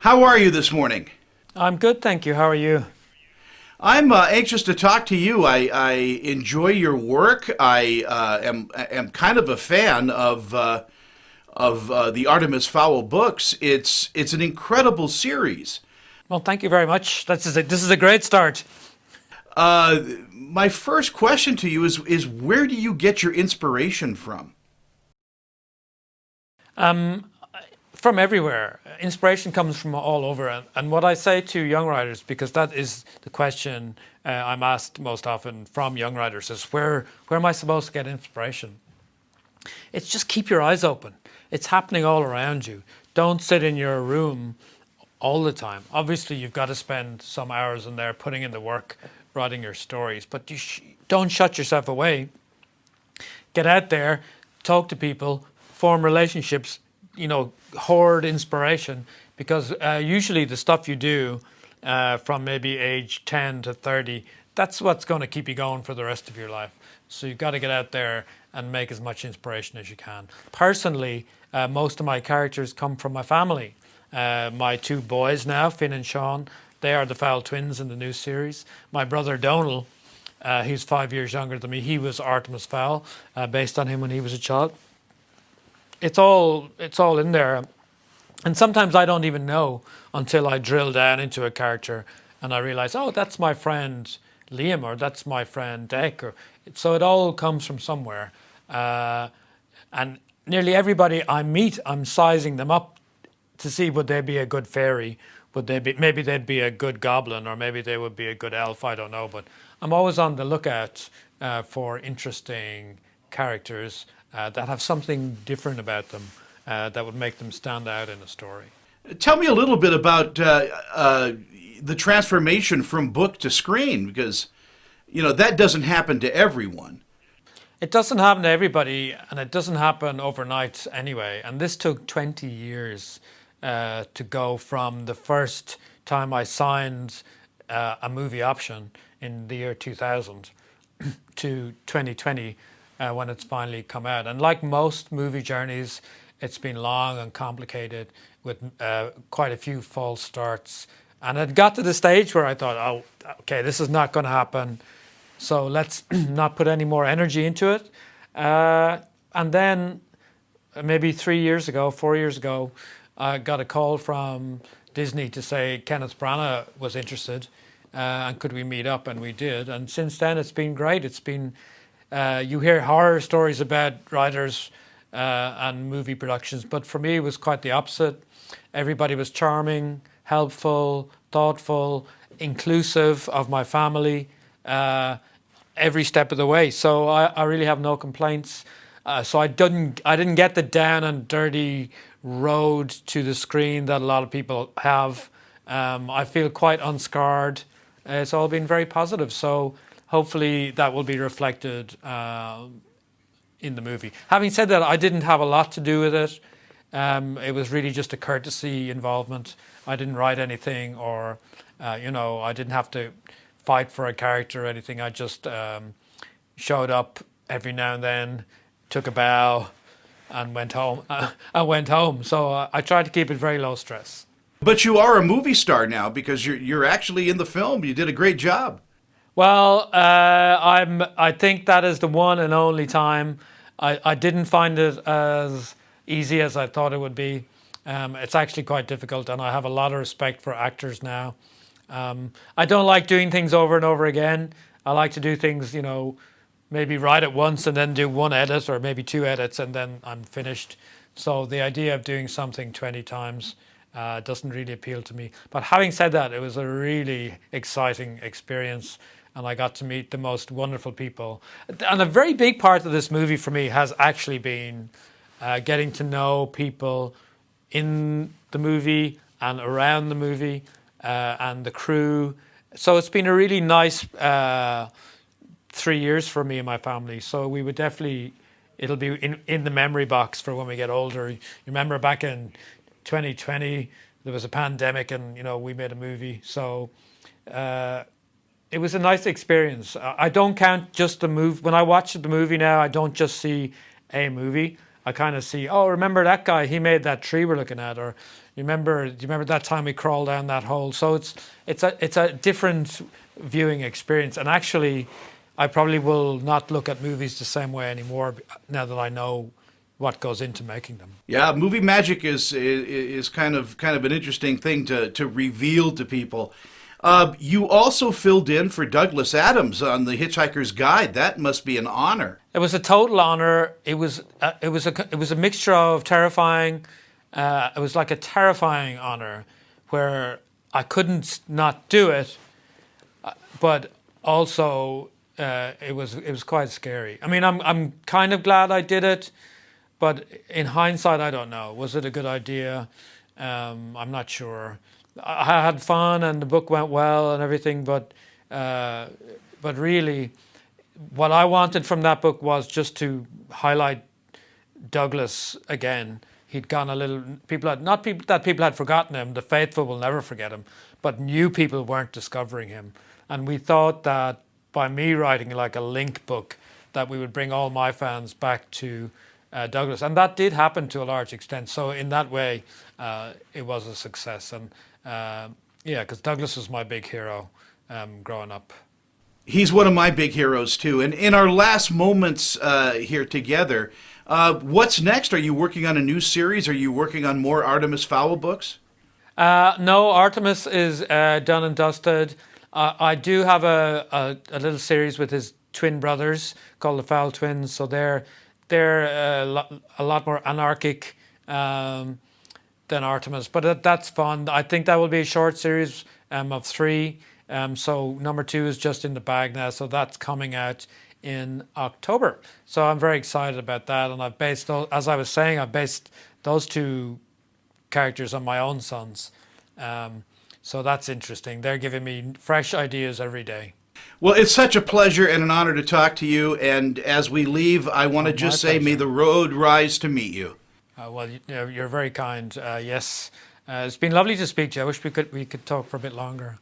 How are you this morning? I'm good, thank you. How are you? I'm anxious to talk to you. I enjoy your work. I am kind of a fan of the Artemis Fowl books. It's an incredible series. Well, thank you very much. This is a great start. My first question to you is where do you get your inspiration from? Um, from everywhere. Inspiration comes from all over. And what I say to young writers, because that is the question I'm asked most often from young writers, is where am I supposed to get inspiration? It's just keep your eyes open. It's happening all around you. Don't sit in your room all the time. Obviously, you've got to spend some hours in there putting in the work, writing your stories, but don't shut yourself away. Get out there, talk to people, form relationships, hoard inspiration, because usually the stuff you do from maybe age 10 to 30, that's what's going to keep you going for the rest of your life. So you've got to get out there and make as much inspiration as you can. Personally, most of my characters come from my family. My two boys now, Finn and Sean, they are the Fowl twins in the new series. My brother Donal, he's 5 years younger than me. He was Artemis Fowl, based on him when he was a child. It's all in there, and sometimes I don't even know until I drill down into a character and I realize, oh, that's my friend Liam, or that's my friend Deck, or so it all comes from somewhere. And nearly everybody I meet, I'm sizing them up to see would they be a good fairy, would they be, maybe they'd be a good goblin, or maybe they would be a good elf. I don't know, but I'm always on the lookout for interesting characters that have something different about them that would make them stand out in a story. Tell me a little bit about the transformation from book to screen, because that doesn't happen to everyone. It doesn't happen to everybody, and it doesn't happen overnight anyway. And this took 20 years to go from the first time I signed a movie option in the year 2000 to 2020 when it's finally come out. And like most movie journeys, it's been long and complicated with quite a few false starts. And it got to the stage where I thought, oh, okay, this is not going to happen. So let's not put any more energy into it. And then maybe 3 years ago, 4 years ago, I got a call from Disney to say Kenneth Branagh was interested and could we meet up, and we did. And since then, it's been great. It's been, you hear horror stories about writers and movie productions, but for me, it was quite the opposite. Everybody was charming, helpful, thoughtful, inclusive of my family. Every step of the way. So I really have no complaints. So I didn't get the down and dirty road to the screen that a lot of people have. I feel quite unscarred. It's all been very positive. So hopefully that will be reflected in the movie. Having said that, I didn't have a lot to do with it. It was really just a courtesy involvement. I didn't write anything, or I didn't have to fight for a character or anything. I just showed up every now and then, took a bow, and went home. So I tried to keep it very low stress. But you are a movie star now because you're actually in the film. You did a great job. Well, I think that is the one and only time. I didn't find it as easy as I thought it would be. It's actually quite difficult, and I have a lot of respect for actors now. I don't like doing things over and over again. I like to do things, maybe write it once and then do one edit, or maybe two edits, and then I'm finished. So the idea of doing something 20 times doesn't really appeal to me. But having said that, it was a really exciting experience, and I got to meet the most wonderful people. And a very big part of this movie for me has actually been getting to know people in the movie and around the movie. And the crew. So it's been a really nice 3 years for me and my family. So we would definitely, it'll be in the memory box for when we get older. You remember back in 2020, there was a pandemic, and we made a movie. So it was a nice experience. I don't count just the movie. When I watch the movie now, I don't just see a movie. I kind of see, oh, remember that guy? He made that tree we're looking at, or Do you remember that time we crawled down that hole? So it's a different viewing experience. And actually, I probably will not look at movies the same way anymore now that I know what goes into making them. Yeah, movie magic is kind of an interesting thing to reveal to people. You also filled in for Douglas Adams on the Hitchhiker's Guide. That must be an honor. It was a total honor. It was a mixture of terrifying. It was like a terrifying honor, where I couldn't not do it, but also it was quite scary. I mean, I'm kind of glad I did it, but in hindsight, I don't know. Was it a good idea? I'm not sure. I had fun and the book went well and everything, but really, what I wanted from that book was just to highlight Douglas again. He'd gone a little. Not people that people had forgotten him. The faithful will never forget him, but new people weren't discovering him. And we thought that by me writing like a link book, that we would bring all my fans back to Douglas, and that did happen to a large extent. So in that way, it was a success. And yeah, because Douglas was my big hero growing up. He's one of my big heroes too. And in our last moments here together, what's next? Are you working on a new series? Are you working on more Artemis Fowl books? No, Artemis is done and dusted. I do have a little series with his twin brothers called the Fowl Twins. So they're a lot more anarchic than Artemis, but that's fun. I think that will be a short series of 3. So number 2 is just in the bag now, so that's coming out in October. So I'm very excited about that, and I've based, as I was saying, I've based those 2 characters on my own sons. So that's interesting. They're giving me fresh ideas every day. Well, it's such a pleasure and an honor to talk to you. And as we leave, I want to just say, may the road rise to meet you. Well, you're very kind. Yes, it's been lovely to speak to you. I wish we could talk for a bit longer.